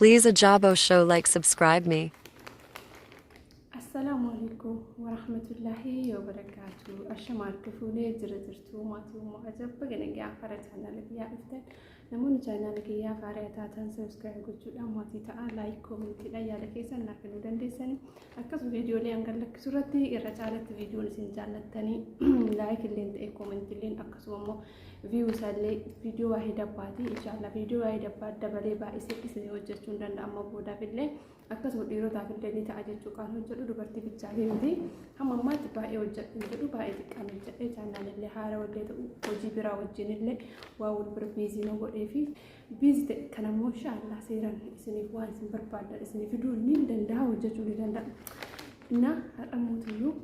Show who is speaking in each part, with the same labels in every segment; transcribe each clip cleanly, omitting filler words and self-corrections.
Speaker 1: Please a Jabo show like subscribe me.
Speaker 2: السلام عليكم ورحمة الله وبركاته. أشمار كفولي جرترتو ماتو معجب بجنن جا فرت أنا لك يا إفتن نمون جانا لك يا فريتا تنسى سكاي قلت له ماتي تعال لايك كومنت لا يا لك يسنا لكن ودن ديسن أكس فيديو اللي أنقل لك صورتي الرجالة فيديو نسين جانا تاني لايك اللي انت كومنت اللي أكس ومو فيو سالي فيديو واحد باتي إن شاء الله فيديو واحد بات دبلي بائسي إسني وجدتون دان أما بودا بالله akkasuma dhiirota filanii ta'a jechuu kan hojjedhu dubartii bichaatii miti hamma ammaatti baay'ee hojjedhu baay'ee xiqqaan hojjedhee chaanaalillee haara wallee ta'u hojii biraa wajjinillee waa wal bira biizii na godhee fi biizii ta'e kan ammoo inshaallah seeraan isiniif waan isin barbaadan isiniif fiduu ni danda'a hojjechuu ni danda'a na har'a mootiyyuu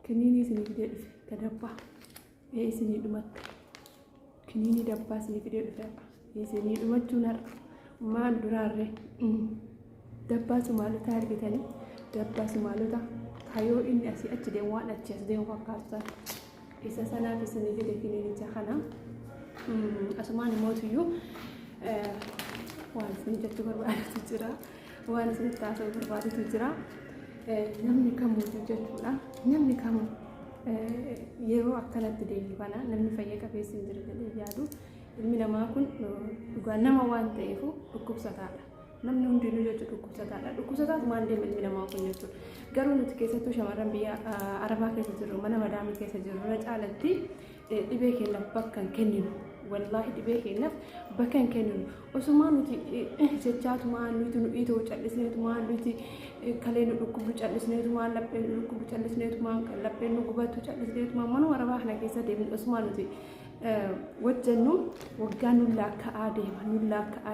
Speaker 2: kiniinii isiniif fidee dhufe ka dabbaa isinii dhumatte kiniinii dabbaa isiniif fidee dhufe isinii dhumachuun har'a maal duraarree dabbaa sumaalota argitanii dabbaa sumaalota kayoo inni asii achi deemu waan achi as deemu fakkaatu isa sanaaf isinii fide kiniinicha kana asumaan mootiyyuu waan isin jechuu barbaadatu jira waan isin taasisuu barbaadatu jira namni kamuutu jechuudha namni kamuu yeroo akkanatti deemu kana namni fayyaa qabeessi hin jiru jedhee yaadu ilmi namaa kun dhugaa nama waan ta'eef dhukkubsataadha. namni hundinuu jechuudha dhukkubsataadha. Dhukkubsataatu maal deema ilmi namaa kun jechuudha. Garuu nuti keessattuu shamarran biyya Arabaa keessa jirru mana madaamii keessa jirru irra caalatti dhibee keenyaaf bakka hin kenninu. Wallaahi dhibee keenyaaf bakka hin kenninu. Osumaa nuti jechaatumaa nuti nu dhiitoo callisneetumaa nuti kalee nu dhukkubu callisneetumaa lapheen nu dhukkubu callisneetumaa lapheen nu gubatu callisneetumaa manuma Arabaa kana keessa deemnu osumaa nuti wajjannu waggaan nullaa akka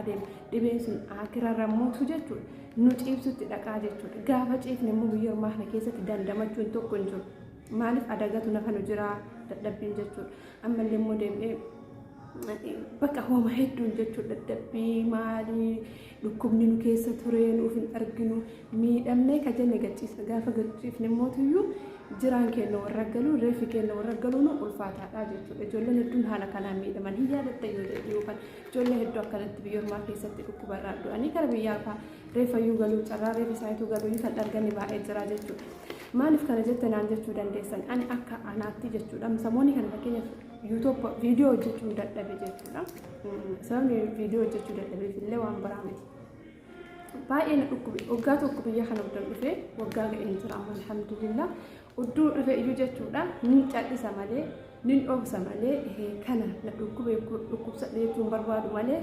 Speaker 2: adeema dhibeen sun akira ramootu jechuudha nu ciibsutti dhaqaa jechuudha gaafa ciifne immoo biyya ormaa kana keessatti dandamachuun tokko hin jiru maaliif adagatu nafa nu jira dadhabbiin jechuudha ammallee immoo deemnee bakka hooma hedduun jechuudha dadhabbii maalii dhukkubni nu keessa ture nuuf hin arginu miidhamnee ka jenne gachiisa gaafa gachiifne mootiyyuu jiraan keenya warra galuu reefi keenya warra galuu nu ulfaataadha jechuudha ijoolleen hedduun haala kanaan miidhaman hin yaadatta yookaan ijoollee hedduu akkanatti biyya ormaa keessatti dhukkubarraa du'anii gara biyya alfaa reefayyuu galuu carraa reefi isaayituu galuu kan arganne baay'ee jira jechuudha maaliif kana jette naan jechuu dandeessan ani akka anaatti jechuudha samoonni kana fakkeenyaaf YouTube viidiyoo hojjechuu dadhabe jechuudha sababni viidiyoo hojjechuu dadhabeef illee waan biraa miti baay'ee na dhukkube waggaa tokko biyya kana uddan dhufee waggaa ga'een jira amma alhamdulillah udduu dhufe iyyuu jechuudha nin callisa malee nin dhoofsa malee kana na dhukkube dhukkubsadhe jechuun barbaadu malee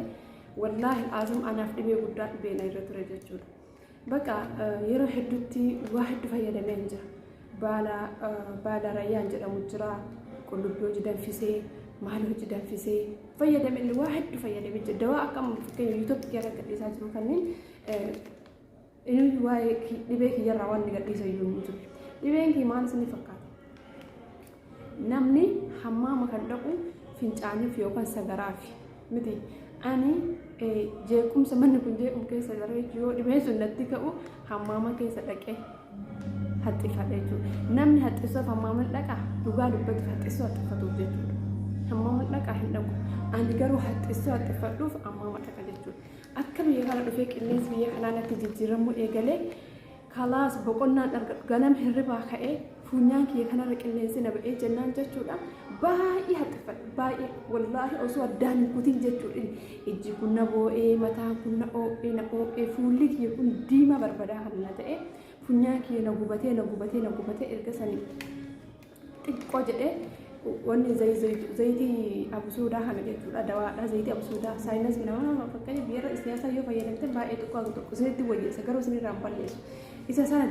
Speaker 2: wallaahi azum anaaf dhibee guddaa dhibee na irra ture jechuudha bakka yeroo hedduutti waa hedduu fayyadamee jira baala rayyaan jedhamu jira qullubbii hojii danfisee maal hojii danfisee fayyadamee waa hedduu fayyadamee jira dawaa akkam fakkeenya YouTube keessa gadhiisaa jiru kanneen inni waa'ee dhibee kiyyarraa waan gadhiisa iyyuu hin jiru dhibeen kii maal isin fakkaata namni hammaama kan dhaqu fincaaniif yookaan sagaraaf miti ani jeequmsa manni kun jeequm keessa jira yoo dhibeen sun natti ka'u hammaama keessa dhaqee haxxifadha jechuudha namni haxxisuuf hammaama dhaqa dhugaa dubbatu haxxisuu haxxifatuuf jechuudha hammaama dhaqa hin dhaqu ani garuu haxxisuu haxxifadhuuf hammaama dhaqa jechuudha akka biyya kana dhufee qilleensi biyya kanaa natti jijjiiramuu eegalee kalaas boqonnaan ganam hirribaa ka'ee funyaan kiyya kanarra qilleensi na ba'ee jennaan jechuudha baay'ee haxxifadha baay'ee wallaahi osoo addaan hin kutin jechuudha ijji kun na boo'ee mataan kun na oo'ee fuulli kiyya kun diimaa barbadaa kan na ta'e funyaan kiyya na gubatee erga sanii xiqqoo jedhee wanni zayitii absuudaa kana jechuudha dawaadha zayitii absuudaa saayinas nama fakkeenya biyya siyaasaa yoo fayyadamte baay'ee tokko isinitti wayyeessa garuu isinirraa hin balleessu isa sana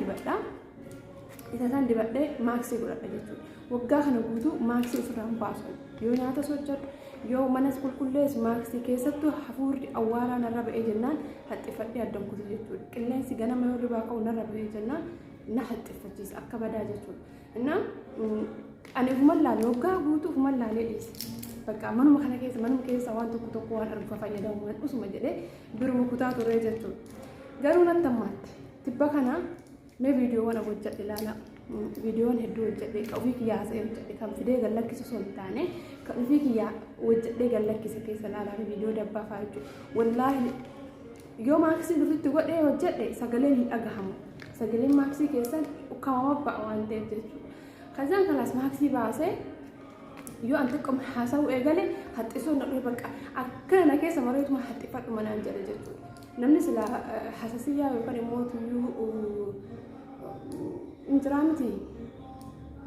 Speaker 2: dibadhee maaksii godhadha jechuudha waggaa kana guutuu maaksii ofirraa hin baasu yoo nyaata sochoodhu yoo manas qulqulleessu maaksii keessattuu hafuurri awwaaraa narra ba'ee jennaan haxxifadhee addan kutu jechuudha qilleensi ganama yoo ribaa ka'u narra ba'ee jennaan na haxxifachiisa akka badaa jechuudha innaa ani ufuman laalee waggaa guutuu ufuman laalee dhiise bakka manuma kana keessa waan tokko waan argaa fayyadamu usuma jedhee biruma kutaa turee jechuudha garuu natti ammaatti tibba kana mee viidiyoowwan hojjedhe ilaala viidiyoon hedduu hojjedhe kan ofii kiyyaa haasa'ee hojjedhe kan fidee gallakkisa osoo hin taane kan ofii kiyyaa hojjedhe gallakkisa keessa ilaalaa viidiyoo dabbaa fa'aa jechuudha wallaahi yoo maaksii dhufitti godhee hojjedhe sagaleen hin dhagahamu. Sagaleen maaksii keessan ukkamama ba'a waan ta'eef jechuudha. Kazaan kanas maaksii baasee yoo an xiqqoo haasa'uu eegale haxxisuu nadhee bakka akkana keessa mareetuma haxxifadhu manaan jedhe jechuudha. Namni sila hasasiyyaa yookaan immoo tuyyuu injiraa miti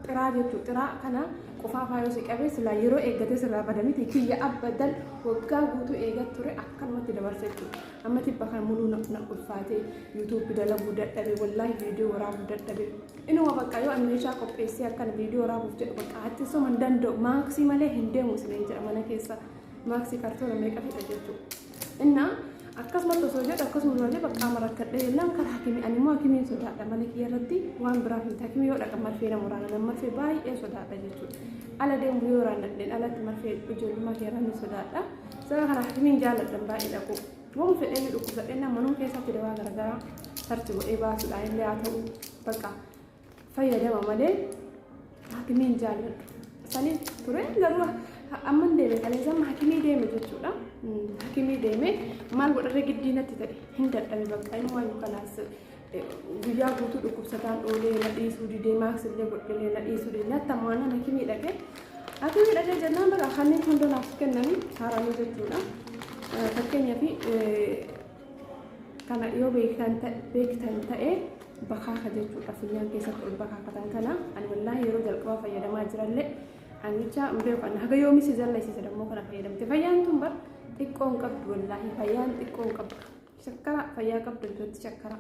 Speaker 2: xiraa jechuudha. Xiraa kana qofaafaa yoo si qabee sila yeroo eeggate sirraa badamiti kiyya abbadan waggaa guutuu eegat ture akkanumatti dabarsa jechuudha. Amma tibba kan muluu na ulfaatee yuutuubii dalaguu dadhabe wallaahi viidiyoo waraabuu dadhabe. Inuma bakka yoo ani meeshaa qopheessee akkan viidiyoo waraabuuf jedhu bakka hattisuma hin danda'u maaksii malee hin deemu isin jedha mana keessa maaksii kartoona meeqa fedha jechuudha. Innaa akkasumas osoo jedhu akkasuma malee bakka marakkadhee yennaan karaa hakimii ani immoo hakimiin sodaadha mana kiyya irratti waan biraaf hin hakimii yoo dhaqa marfee nama waraana nama marfee baay'ee sodaadha jechuudha. Ala deemu yoo waraanadheen alatti marfee ijoollummaa keeraan ni sodaadha. Sababa kana hakimiin jaalladhan baay'ee dhaqu. Waan fedhee ni dhukkubsadheen namoonni keessatti dawaa garaagaraa sarti godhee baasuudhaan illee haa ta'u bakka fayyadama malee hakimiin jaalladhu. Saniif ture garuu amman deeme kaleessama hakimii deeme jechuudha. Hakimii deeme maal godharee giddiinatti ta'e hin dadhabe bakka immoo kanaas guyyaa guutuu dhukkubsataan oolee na dhiisuu didee maaksillee godhee na dhiisuu didee natti ammaan hakimii dhaqee jennaan bara kanneen hundumaaf kennanii haaranii jechuudha. Fakkeenyaaf kana yoo beektan ta'e bakaaka jechuudha. Funyaan keessatti ol bakaakatan kana ani wallaahi yeroo jalqabaa fayyadamaa jirallee anicha mbeekan haga yoomi si jallaysiisa dammoo kana fayyadamte fayyaan tun bar xiqqoon qabdu wallaahi fayyaan xiqqoon qabdu shakkara fayyaa qabdu iddootti shakkara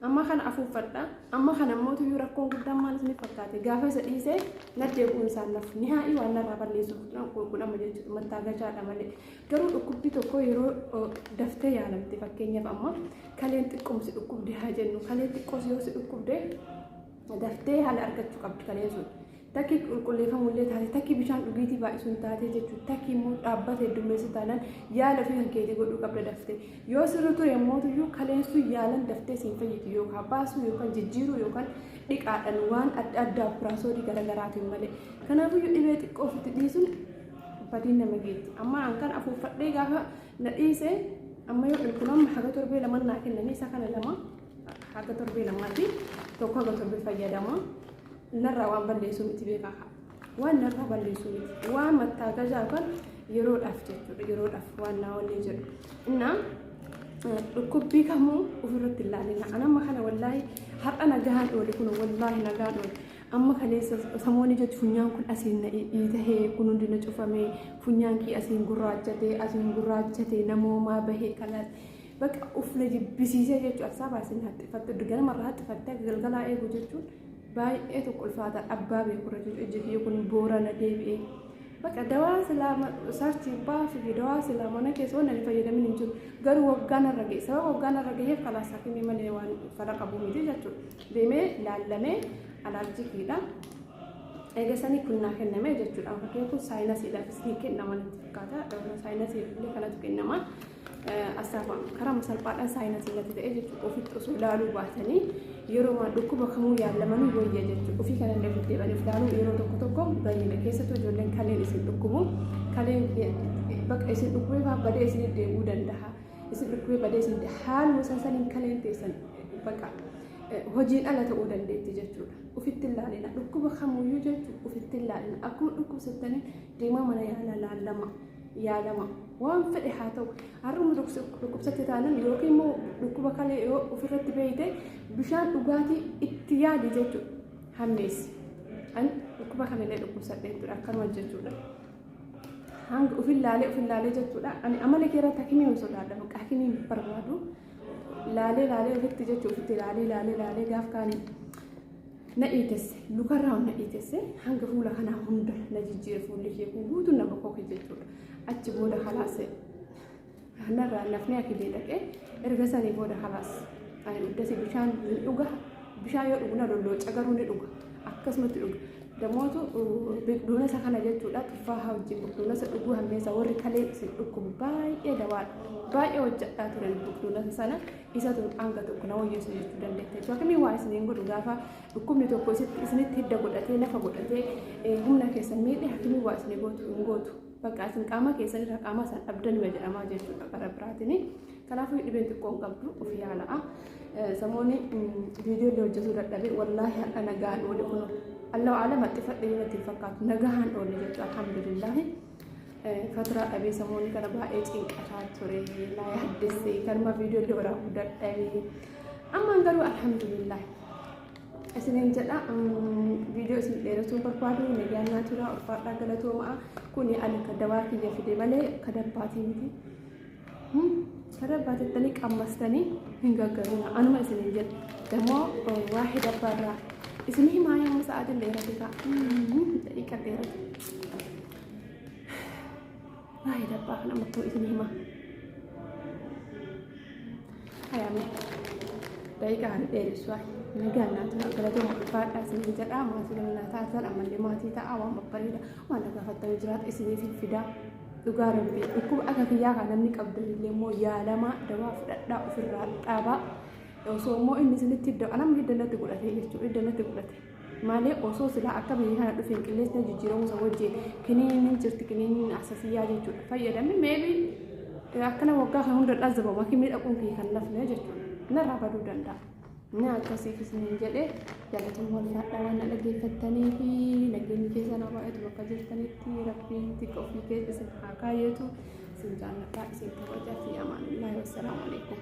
Speaker 2: amma kana afuuffadha amma kana immoo tuyyuu rakkoon guddaan maal isiniif fakkaate gaafa isa dhiisee naddee bu'uun isaan nafu ni haa'ii waan narraa balleessuuf qulqullama jechuudha mattaa gachaadha malee garuu dhukkubbii tokko yeroo daftee yaalamte fakkeenyaaf amma kaleen xiqqoomsi dhukkubde haa jennu kalee xiqqoos yoo si dhukkubde daftee haala argachuu qabdi kaleen sun. Takki qulqulleeffamullee taate takki bishaan dhugiitii baay'isuun taate jechuudha. Takki immoo dhaabbata heddummeessu taanaan yaala fi kan keetii godhuu qabda daftee. Yoo sirri ture immoo tuyyuu kaleessuu yaalan daftee siin fayyadu yookaan baasuu yookaan jijjiiruu yookaan dhiqaadhaan waan adda addaa operaasootii garaagaraatiin malee. Kanaafiyyuu dhibee xiqqoo ofitti dhiisuun badiin nama geetti. Amma hankan afuuffadhee gaafa na dhiise amma yoo dhulkulamma haga torbee lama naa kennanii isa kana lama haga torbee lamaatti tokko haga torbee fayyadama. Narraa waan balleessuu miti beekaa waan narraa balleessuu miti waan mattaa gajaa kan yeroodhaaf jechuudha yeroodhaaf waan naa wanni jedhu innaa dhukkubbii kamuu ofirratti ilaalina anamma kana wallaahi har'a nagahaan oole kun wallaahi nagaan oole amma kaleessa samoonni jechu funyaan kun asiin na dhiitahee kun hundi na cufamee funyaan kii asiin gurraachatee namoomaa bahee kanaas bakka uf na jibbisiisee jechuudha asaa baasin haxxifattu ganamarraa haxxifattee galgalaa eegu jechuun baay'ee tokko ulfaata abbaa beekura jechuudha ijji kun boorana deebi'ee bakka dawaa silaa sarchii baasu fi dawaa silaa mana keessa waan ani fayyadamin hin jiru garuu waggaan irra ga'e sababa waggaan irra ga'eef kalaas hakimii malee waan fara qabu miti jechuudha deemee laallamee alaaljikiidha eegasanii kunnaa kenname jechuudha fakkiin kun saayinasiidhaafis ni kennama natti fakkaata saayinasiidhaallee kanatu kennama asaafam karaa salphaadhaan saayinasii natti ta'e jechuudha ofitti osoo ilaaluu baatanii yeroo maa dhukkuba kamuu yaalamanii wayya jechuudha ofii kanallee ofitti deebaniif ilaaluu yeroo tokko baay'ina keessattuu ijoolleen kaleen isin dhukkubu kaleen bakka isin dhukkubee badee isin deebi'uu danda'a isin dhukkubee badee isin haaluma saniin kaleen teessan bakka hojiin ala ta'uu dandeetti jechuudha ofitti ilaalina dhukkuba kamuyyuu jechuudha ofitti ilaalina akkuma dhukkubsattanii deemaa mana yaalama waan fedhe haa ta'u har'uma dhukkubsatte taanan yookiin immoo dhukkuba kalee yoo ofirratti beeyte bishaan dhugaatii itti yaadi jechuudha hammeessi an dhukkuba kanallee dhukkubsadheettudha akkanuma jechuudha hanga ofillaalee jechuudha ani amala keerratti hakimii hin sodaadha bakka hakimii barbaadu laalee ofitti jechuudha ofitti laalee gaaf kaanii na dhiitesse lukarraa na dhiitesse hanga fuula kanaa hunda na jijjiire fuulli kee kun guutuun nama koke jechuudha achi booda khalaas narraa nafni hakimii dhaqee erga sanii booda khalaas ani uddasi bishaan dhuga bishaan yoo dhugna lollooca garuu ni dhuga akkasumatti dhuga damootu biqiltuun isa kana jechuudha tuffaa wajjin biqiltuun isa dhuguu hammeessa warri kalee isin dhukkubu baay'ee dawaadha baay'ee hojjechaa turan biqiltuun sana isa tun hanga tokko na wayyeessu jechuu dandeette jechuudha akkamii waa isiniin godhu gaafa dhukkubni tokko isinitti hidda godhatee lafa godhatee humna keessan miidhe hakimii waa isinii gootu hin gootu bakka isin qaama keessan irraa qaama isaan dhabdanuma jedhamaa jechuudha karaa biraatiin كنافو يدبن تكون قبضو وفي على سموني فيديو اللي وجهته للدبي والله أنا قاعد أقول لكم الله أعلم اتفق لي الفقات نجاحن أقول لك الحمد لله فترة أبي سموني كان بقى إنك أشاتوري لا يحدثي كان ما فيديو اللي وراه للدبي أما قالوا الحمد لله أسنين جدا فيديو اسمه ليرتون بربادو نجانا ترى أرفع قلتو ما كوني أنا كدواكي يفيد ملء كدباتي متي كدبات التنيك أمستني هنگا قرونا أنا ما أسنين جد دمو واحد برا اسمه ما يوم مساعد ليرتك دقيقة ليرتك واحد برا أنا مكتوب اسمه ما هيا دقيقة عن الإيرسوا نجانا ترى قلتو أرفع أسنين جدا ما سلمنا تاسر أما اللي ما تيتا أوام ببريدا وأنا قفت وجرات اسنين في الفدا dhugaaraan fi dhukkuba akka kiyyaa kan namni qabdallee immoo yaalama dawaa fudhadhaa ofirraa dhaabaa osoo immoo inni isinitti namni hiddanatti godhate jechuudha hiddanatti godhate malee osoo silaa akka biyya kana dhufeen qilleensni jijjiiramu isa wajjin kiniin jirti kiniin asasiyyaa jechuudha fayyadamni meebii akkana waggaa kan hunda dhazzaba makii miidhaguun kiyya kan lafne jechuudha narraa baduu danda'a. Ini akkasiif isiniin jedhee jaalatuma walfaadhaa waan dhaggeeffattanii fi nageenyi keessa nama baay'eetu bakka jirtanitti rabbiin xiqqoo ofii keessa isin haa kaayyetu isin jaalladhaa isin kabajaa fi amaanillaahi wassalaamu alaikum.